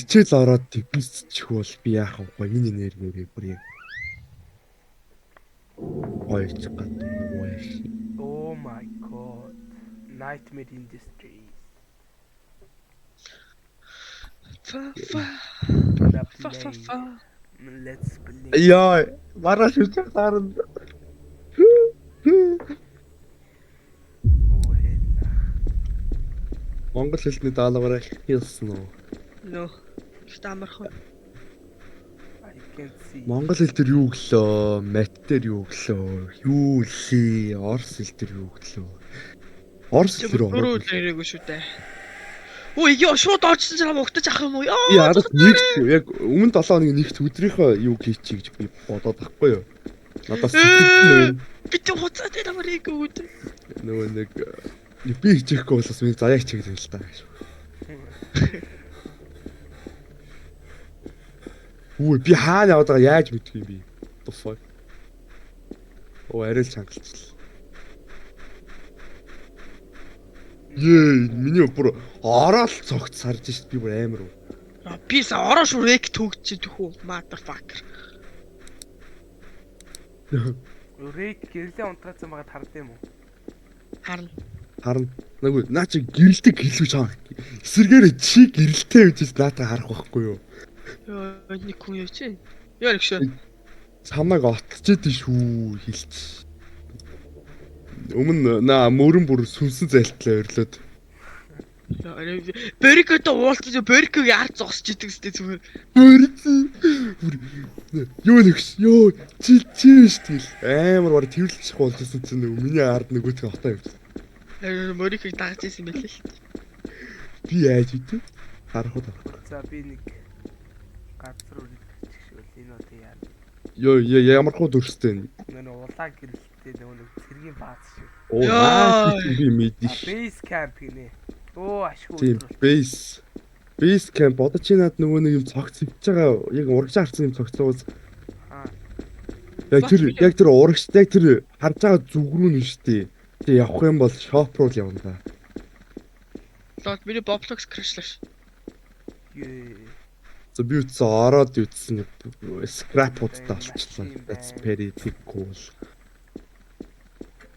хичээл ороод бисчих бол би яах вэ? Энэ энергигээ бүр яг ойч гадаг юу яах. Oh my god. Nightmare Industries. Gonna play. Let's play. Яа, маргааш үчих саранд. Oh hell. Монгол хэлний даалгавраа хийсэн үү? Нөө. Ихт амархан. I can't see. Монгол хэл дээр юу гэлөө? Мат дээр юу гэлөө? Юу лээ? Орос хэл дээр юу гэлөө? Орос хэл дээр Өөрөө л ирээгүй шүү дээ. Ой ёо шууд орчихсон ч намайг өгтөж ах юм уу? Яа. Яагаад нэгт яг өмнө 7 хоногийн нэгт өдрийнхөө юу хийчих гэж би бодоод байхгүй юу? Надаас сэтгэл Бид хуцаад намайг өгөөд. нөгөө нэг би хичээхгүй болоос минь заяа хичээдэг л та. Үгүй би хаана яваад байгаа яаж мэдэх юм би? The fuck. Оо арай л чангалцлаа. Миний бүр ороод цогт сарж шít би бүр амар уу. Би са ороош рек төгч төхөө motherfucker. Рейд гэрлийн унтраацсан байгаад хардсан юм уу? Харна. Nagu наа чи гэрэлтэй гэлүүч аа. Эсэргээр чи гэрэлтэй үжиж наатаа харах байхгүй юу? Ёо нэг хүн юу чи? Яа гişэ. Цамайг отчихэд шүү хэлчих. Өмнө наа мөрөн бүр сүнсэн зайлтлаа өрлөөд. Борикото уулзаж борикогийн ард зогсож идэг сте зүгээр. Юу нэгс ёо чи шүү амар бара тэрэлчих болчихсон чинь нөгөө миний ард нөгөөтгөө хотоо явчихсан. Бориког дагаж ирсэн байлээ л. Би яаж идэв? Харахад. За би нэг газар үргэлжлэх шиг л энэ одоо яа. Ёо ямар хуу дүрстэй. Нөгөө улаан гэрэлтэй нөгөө цэргийн бааз шиг. Оо би мэдэн ш. Base camp гинэ. Оо ашгүй. Тийм base camp одоо чи над нөгөө нэг юм цогц хөвж байгаа яг урагш харсан юм цогцоос. Яг тэр урагш яг тэр харж байгаа зүг рүү нь штий. Тэг явах юм бол shop руу л явна да. Лот миний Boblox crash-лаш. За би үтсэн ороод үтсэн scrap-уудтай болчихлоо. That's very cool.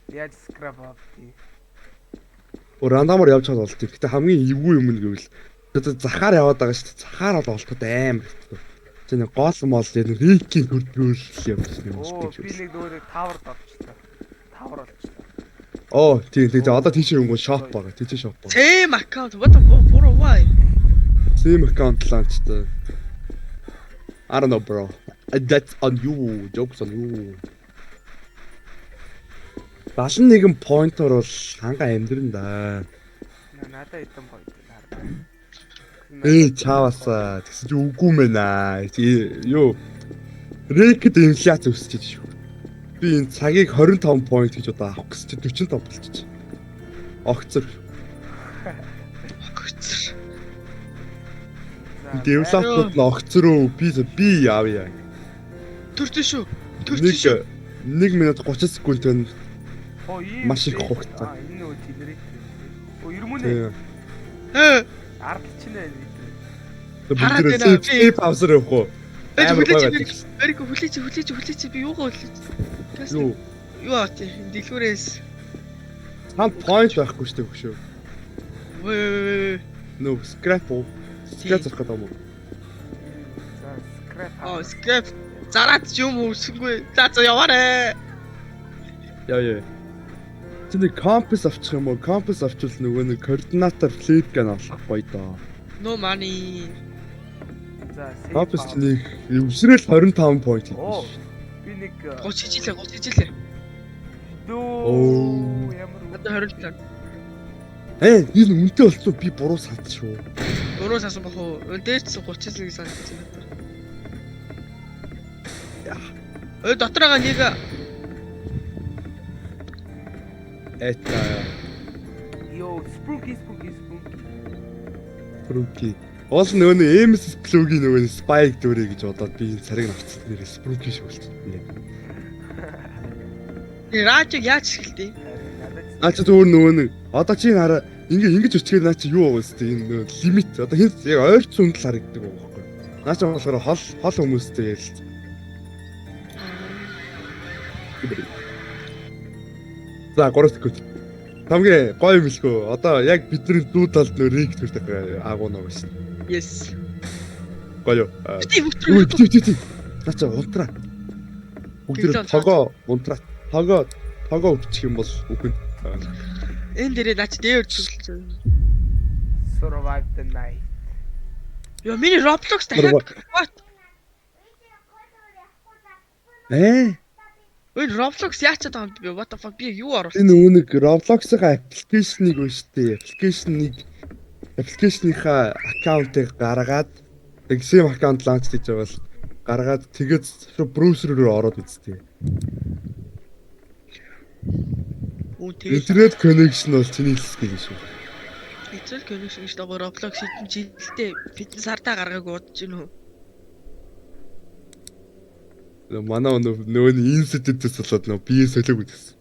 Яаж scrap авдгийг. Рандомор явж байгаа бол тийм. Гэтэ хамгийн эвгүй юм нь гэвэл одоо захаар яваад байгаа шүү дээ. Захаар бол олоход амар хэцүү. Тэ нэг гол мол яг рейкийн хөрбөр явуулсан юм шиг гэж. Би нэг нөгөө тавард орчлоо. Тавар болчихлоо. Оо тийм одоо тийш өнгөө shop байгаа. Тийш shop байгаа. Same account. What why? Same account launchтай. I don't know bro. That's on you. Jokes on you. 71 point-оор бол ханга амьдран да. Надаа идэм point хараа. Чаавасаа тэгсэн чи үгүй мэн аа. Юу рекэд инфляц өсөж идэж шүү. Би энэ цагийг 25 point гэж одоо авах гэсэн чи 45 болчих. Огцор. Девлопмент огцор уу би яавья. Төрсөн шүү. 1 минут 30 секунд маш их хугацаа. Энэ нөгөө телерик. Оо ирмүнэ. Ард чинь байна. Бид паузер явах уу? Амар гоё. Эрик хүлээч би юугаа хүлээч. Юу аа тий дэлгүүрээс Хан point байхгүй шүү дээ хөшөө. Өө scrap уу? Scrap зарах гэдэг юм уу? За scrap. Scrap зараад ч юм үсэнгүй. За яваарэ. Яа. Тэний компас авчих юм уу? Компас авчвал нөгөө нэг координатор флейт гэн авах гоё доо. No money. За компас тэний өвсрэл 25 point хийх. Би нэг 30 хижилээ. Дөө ямар надад 20 энэ үнэтэй болцсон би буруу санд шүү. Буруу сасан бах уу? Дээрч 30-ыг санагдаж байна. Дотороо нэг Это Йоо, spooky. Ол нөгөө нэг MS plug-ийн нөгөө spike дөрөө гэж бодоод би энэ цариг авчихсан нэрээ spooky шиг болчихсон. Радиог яаж хэлдэг? Наа чи зөвөр нөгөө нэг одоо чи хараа ингэж өчгөр наа чи юу байгаа вэ? Энэ нөгөө лимит одоо хин яг ойрцсон л харагддаг байгаа. Наач болохоор хол хүмүүстэй ярилц. За 3 секунд. Хамгийн гоё юм лгөө. Одоо яг бидний дүү талд нөө риг төрдөг агуу нэг шин. Yes. Гоё. Тийм өтөр. Тий. Наач унтраа. Бүгд тогоо өвчих юм бол үхэн. Энэ дээрээ наач дээр зүгэлж. Survive the night. Яа миний Roblox дахиад what? Энэ Roblox яачаад байгаа юм бэ? What the fuck би юу оруулсан? Энэ үүнийг Roblox-ийн аппликейшнийг үү штэ. Аппликейшныхаа аккаунтыг гаргаад Exim аккаунт ланч хийж байгаа бол гаргаад тэгээд браузер руу ороод үзтээ. Интернет connection бол чиний хэлсдэг юм шүү. Интернет connection гэж дагуу Roblox хэдэн жилдээ фитнес ардаа гаргааг удаж гинөө. Манай нөгөө институтээс болоод нөгөө бие солиог үзсэн.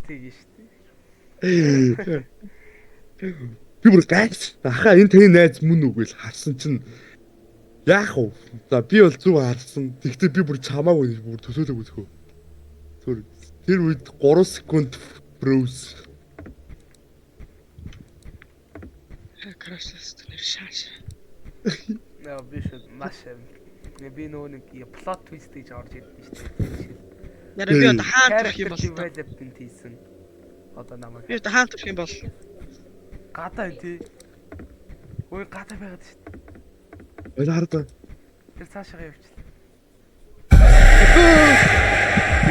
Тийм шүү. Би бүр гайс. Ахаа энэ таны найз мөн үгүй л харсан чинь яах вэ? За би бол зүг харсан. Тэгтээ би бүр чамаагүй бүр төсөөлөг үзэхөө. Тэр үед 3 секунд browse. Крашс тэр шааш. Наа би шууд маш би нэг plot twist гэж орж ирдэ шүү дээ. Яра би одоо хаан төрөх юм бол development хийсэн. Одоо намайг. Би одоо хаан төрөх юм бол гадаа тий. Ой гадаа байгаад шүү дээ. Ой хардаа. Тэр цаашаа явчихлаа.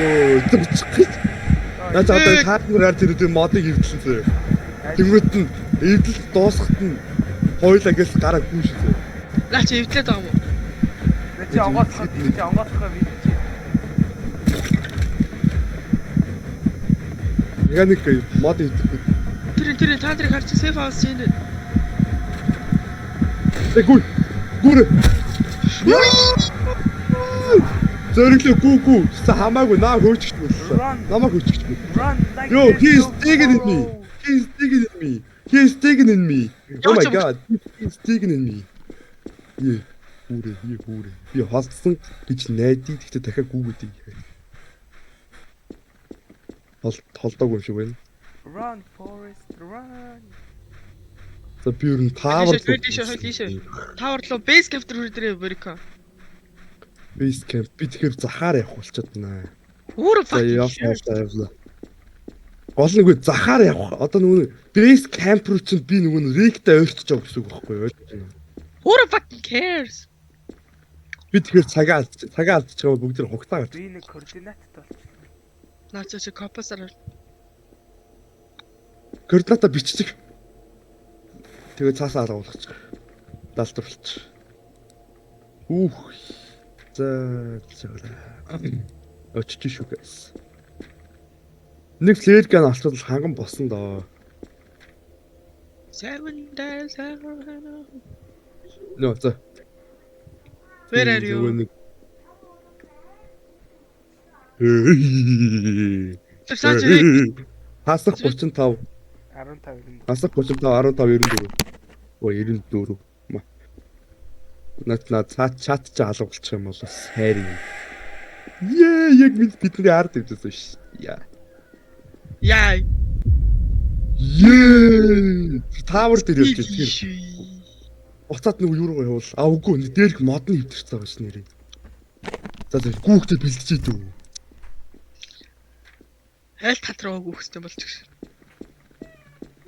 Йоо, зүгчих. Наач одоо таатмаар тэр модыг хөвчлэн зөө. Тэнгүүт нь эвдэл дуусахт нь хоёул агаас гараа гүйш зөө. наач эвдлээд байгаа юм уу? Чи онгоцохоо би чи. Яг нэг мод эвдэх. Тэр та нарыг харж сейф хаус чинь. Гүр. Зөриглөө гүү. Хамаагүй наа хөөчихч боллоо. Намаа хөөчихч. Yo, he's digging in me. Oh my god. He's digging in me. Хүүрэ. Би холдсон гэж найдаа. Гэхдээ дахиад гүүгээд. Холдоогүй юм шиг байна. Run Forest run. За би ер нь таавар Тавар руу base camp дээр хүрээ Борика. Base camp би тэгэхээр захаар явах болчиход байна. Өөр За явлаа. Гол нэг үе захаар явах. Одоо нөгөө base camp руу чинь би нөгөө ригтэй ойртож байгаа гэсэн үг байхгүй юу? Who fucking cares? Би тэгэхээр цагаа алдчих байгаа бүгд тэр хугацаа гарч. Би нэг координаттай болчихлоо. Наач чи копасаар Координата биччих. Тэгээ цаасаа алгуулчих. Далдруулчих. За. Очиж шүү гэс. Нэг флэр ган алцвал ханган босон доо. 7 days. Нөө за. Where are you? Хасах 35. 15. Хасах 35 94. Оо 94. Наад чат ч алгуулчих юм бол хайр юм. Яг бидний ард дэвсэн ш. Яа. Тавар дээр явж байгаа. Уцаад нэг юу руу явуул. Үгүй дээрх мод нь хөвтөрч байгаа ш нэрээ. За гүүхтэй бэлтжээ дүү. Хайл татраа гүүхтэй болчих.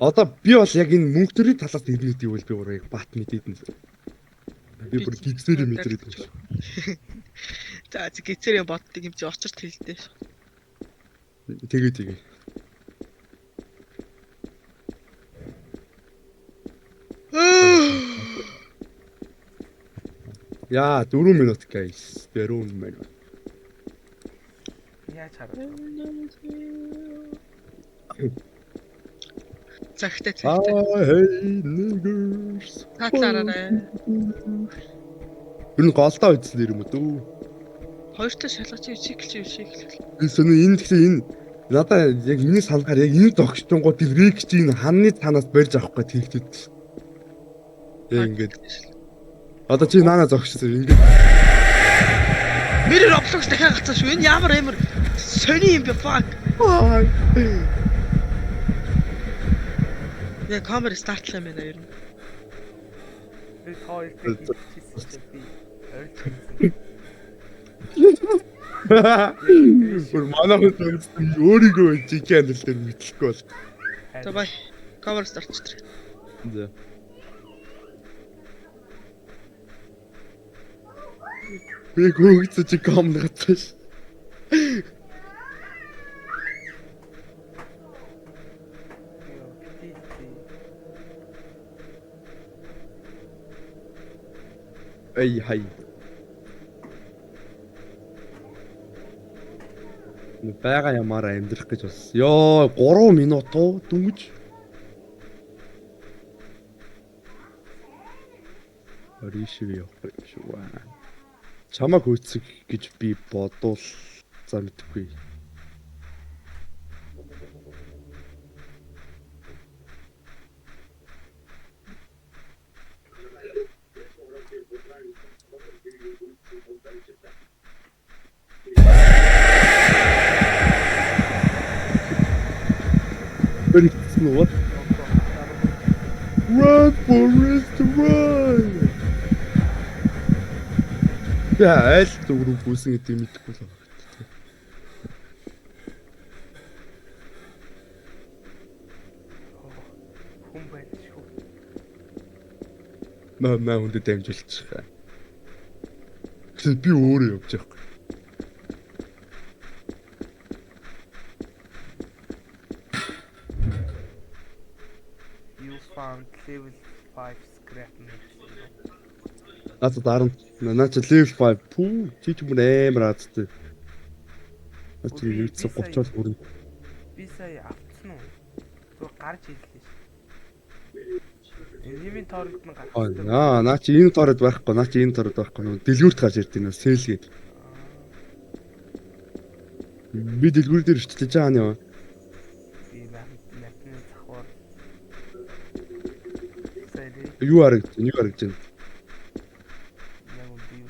Одоо би бол яг энэ мөнгө төрийн талаас ирнэ гэдэг үйл би урыг бат мэдээд нь. Би бүр гизээр мэдэрээд байна. За гизээр боддог юм чи очирт хэлдэ. Тэгээ. Яа 4 минут guys. 4 минут. Яаж хараа. Цагтай. Hey niggers. Татлаараа. Энэ голдоо үзсэн юм уу дүү? Хоёртой шалгаж шиглэл. Би сони энэ гэхдээ энэ надаа яг миний санахаар яг энэ тогтчонгууд рик чи энэ ханны цаанаас барьж авах гэж тэгтэд. Яг ингээд Одоо чи наана зогссон ингээд. Мэрэр Roblox дахиад гацсан шүү. Энэ ямар амар сони юм бэ fuck. Яа камер стартлаа юм байна ер нь. Би тойлд хийчихсэн чи би ойрч. Бүр манайхан төгссөн өөрийгөө жиг хандл дээр мэдлэхгүй бол. За бай. Камер старчдаг. За. Би гүгцэж чи камер гацсан ш. Эй хай. Бага ямаараа амьдрах гэж бас. Йоо 3 минут уу дүнж. Оришив явах юм шүү. Чамаг хөөцөг гэж би бодвол за мэдгүй. What? Run, Forrest, run! Яа, аль зүрх гүйсэн гэдгийг мэдэхгүй л байна. Хүн байна шүү. Маа хүндэд дамжуулчих. Гэтэл би өөрөө явж байгаа. You found level 5 scrap metal. Наад дараа наа чи level 5 пүү чи ч юм амар аадтай. Наа чи юуцсан 30-аар хүрнэ. Би сая автсан уу? Зүгээр гарч ирлээ шүү. Энэний торрент нь гарч. Наа чи энэ торрент байхгүй, наа чи энэ торрент байхгүй. Дэлгүүрт гарч ирд энэ сэлгээд. Би дэлгүүр дээр ирчихлээ чаа нэ. Би натны цахвар. Сэри. Юу харагдаж байна? Яг үгүй юу.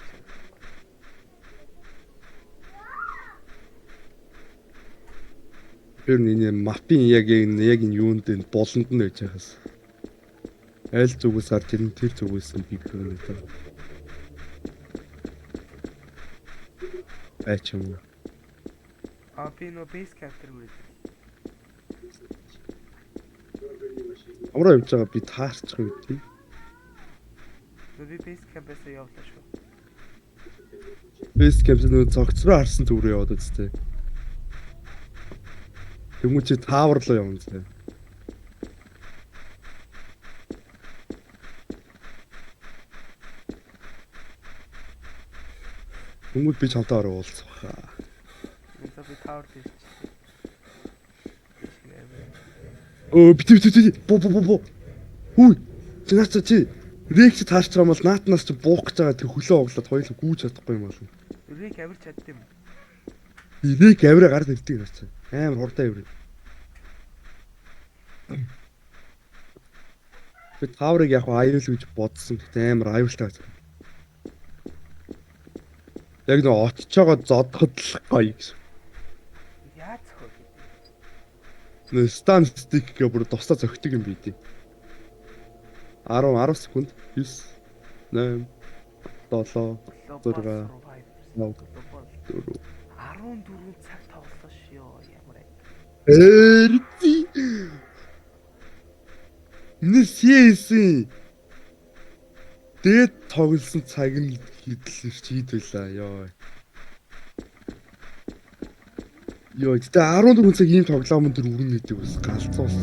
Тэр энэ мапын яг энэ юунд энэ болонд нь байж хаас. Аль зүгээс гарч ирэн тэр зүгээс нь би гэнэ. Ач юм. Би нөө base capture үрээд. Амраа явж байгаа би таарчих юм тий. Би base camp-аас явлаа шүү. Base camp-д нөө цогцроо харсан зүг рүү яваад үстэй. Тэмүүл чи тааварлаа явна зэ. Тэмүүл би чамтай ороо уулзах хаа. Би tower дээр чи. Бити. Бо. Хүй. Чи наач чи рекс таарч байгаа юм бол наатнаас чи буух гэж байгаа тэг хөлөө оглоод хоёул гүүж чадахгүй юм бол. Рек авирч чадд юм. Рек авираа гард ирдэг наач. Амар хурдан авир. Би таврыг яг аюул гэж бодсон. Гэтэ амар аюултай байсан. Яг нөө очичоогоо зодоход л гоё гэсэн. Яаж хөө. Нөө стан стик гэх бүр тусдаа зөгтөг юм бий дээ. 10 секунд 9 8 7 6 5 14 цаг тоглолоо шүү. Ямар Эрти. Энэ CS-ийн дээд тоглосон цаг нь хийдвэлээ ёо. Ёо, тэ 14 цаг ийм тоглоом төр үрнэ гэдэг бас галзуус.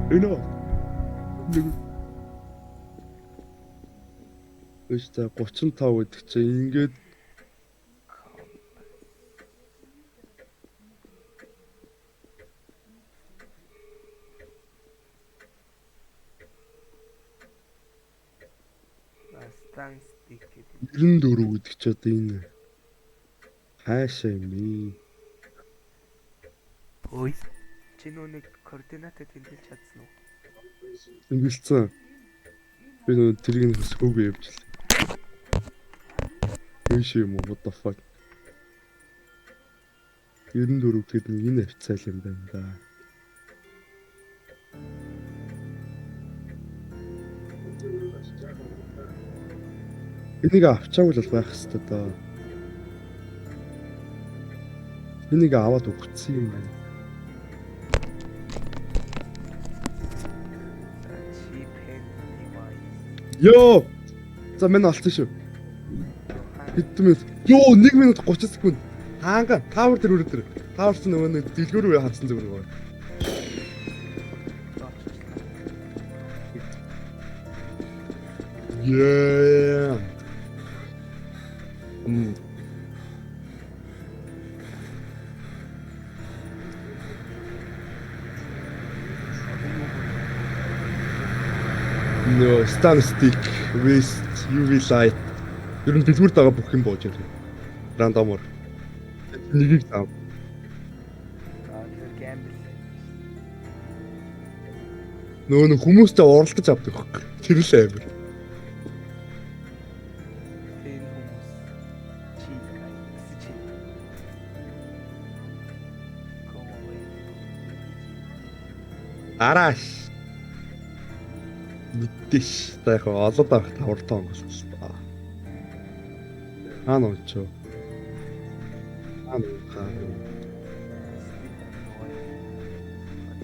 Өнөө. Өстэй 35 гэдэг чинь ингээд стан стик гэдэг. 94 гэдэг ч одоо энэ хаашаа юм бэ? Ой. Чи нүг координатыг тэмдэглэж чадсан уу? Тэмдэглэсэн. Би нөө тэрийг хөсгөөгүй явуулсан. Эш юм уу? What the fuck? 94 гэхэд нэг энэ авцаал юм байна да. Энийг авчаагүй л байх хэвээр доо. Энийг аваад өгсөн юм байна. Cheap hand device. Йоо! За минь олцсон шүү. Хэдэн минут? Йоо, 1 минут 30 секунд. Хаанга тавар дээр өрөө дээр. Таварч нөгөө нэг дэлгүүр үе хатсан зүгээр нөгөө. Yeah. No, stun stick, wrist, UV light. Ер нь дэлгүүрт байгаа бүх юм бууж явах. Рандомор. Нэгийг тав. Гэмбл. Нөгөө хүмүүстэй уралдаж авдаг хөөх. Тэр л амир. Хэн хүмүүс. Cheap guy. Cheap. Go away. Араш. Мэдээш. За яг олоод авах тавартай онгоос та. Аа нөөчөө.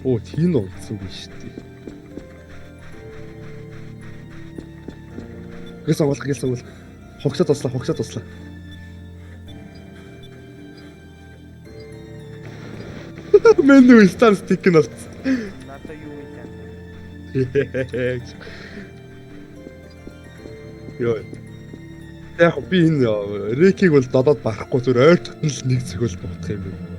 Оо тийм олдсон биш үү? Гэс онгол. Хогсоо туслаа. Мен нүү стан стик нь олцсон. Надаа юу вэ? Йоо. Яг би энэ Рекийг бол додоод барахгүй зүгээр ойр тогтнол нэг зөхөл бодох юм байна.